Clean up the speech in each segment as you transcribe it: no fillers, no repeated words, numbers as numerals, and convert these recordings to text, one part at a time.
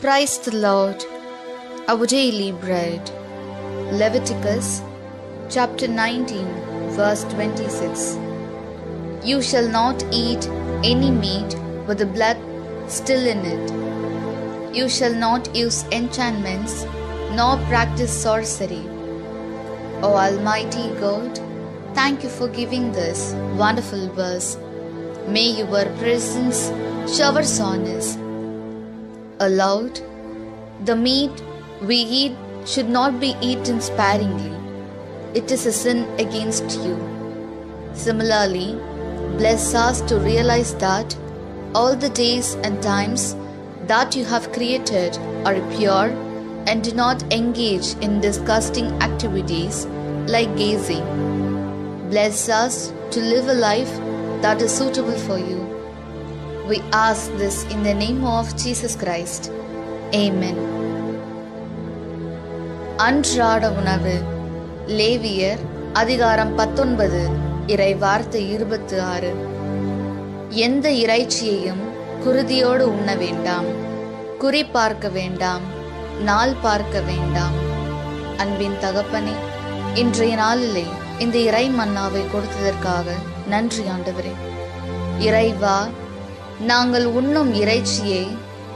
Praise the Lord, our daily bread. Leviticus chapter 19, verse 26. You shall not eat any meat with the blood still in it. You shall not use enchantments, nor practice sorcery. O Almighty God, thank you for giving this wonderful verse. May your presence showers on us. Aloud, the meat we eat should not be eaten sparingly. It is a sin against you. Similarly, bless us to realize that all the days and times that you have created are pure and do not engage in disgusting activities like gazing. Bless us to live a life that is suitable for you. We ask this in the name of Jesus Christ. Amen. அன்றாட உணவு. லேவியர் அதிகாரம் 19 இறை வார்த்தை 26. எந்த இறைச்சியையும் குருதியோடு உண்ண வேண்டாம், குறி பார்க்க வேண்டாம், நாள் பார்க்க வேண்டாம். அன்பின் தகப்பனே, இன்றைய நாளிலே இந்த இறை மன்னாவை கொடுத்ததற்காக நன்றி ஆண்டவரே. இறைவா, நாங்கள் உண்ணும் இறைச்சியை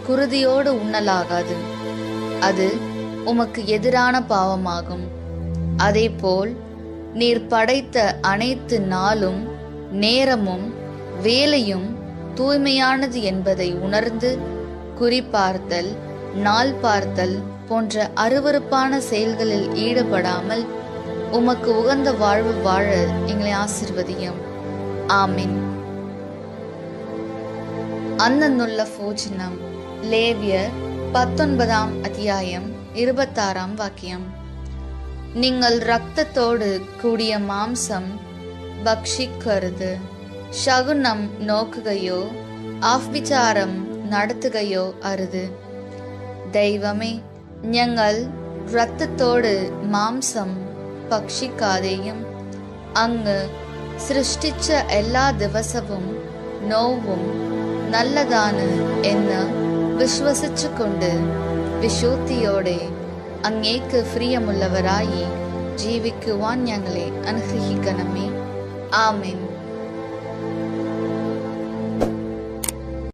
குருதியோடு உண்ணலாகாது. அது உமக்கு எதிரான பாவமாகும். அதேபோல் நீர் படைத்த அனைத்து நாளும் நேரமும் வேலையும் தூய்மையானது என்பதை உணர்ந்து குறிப்பார்த்தல், நாள் பார்த்தல் போன்ற அருவருப்பான செயல்களில் ஈடுபடாமல் உமக்கு உகந்த வாழ்வு வாழ எங்களை ஆசீர்வதியும். ஆமென். அன்னன்னுள்ள போஜனம். லேவியர் 19 அத்தியாயம் 26 வாக்கியம். நீங்கள் இரத்தத்தோடு கூடிய மாம்சம் பக்ஷிக்கருது, சகுனம் நோக்குகையோ ஆஃபிச்சாரம் நடத்துகைയോ அருது. ദൈവമേ, ഞങ്ങൾ രക്തത്തോട് മാംസം ഭക്ഷിക്കാതെയും അങ്ങ് സൃഷ്ടിച്ച എല്ലാ ദിവസവും നോവും നല്ലതാണ് എന്ന് വിശ്വസിച്ചുകൊണ്ട് വിശുദ്ധിയോടെ അങ്ങേക്ക് പ്രിയമുള്ളവരായി ജീവിക്കുവാൻ ഞങ്ങളെ അനുഗ്രഹിക്കണമേ. ആമേൻ.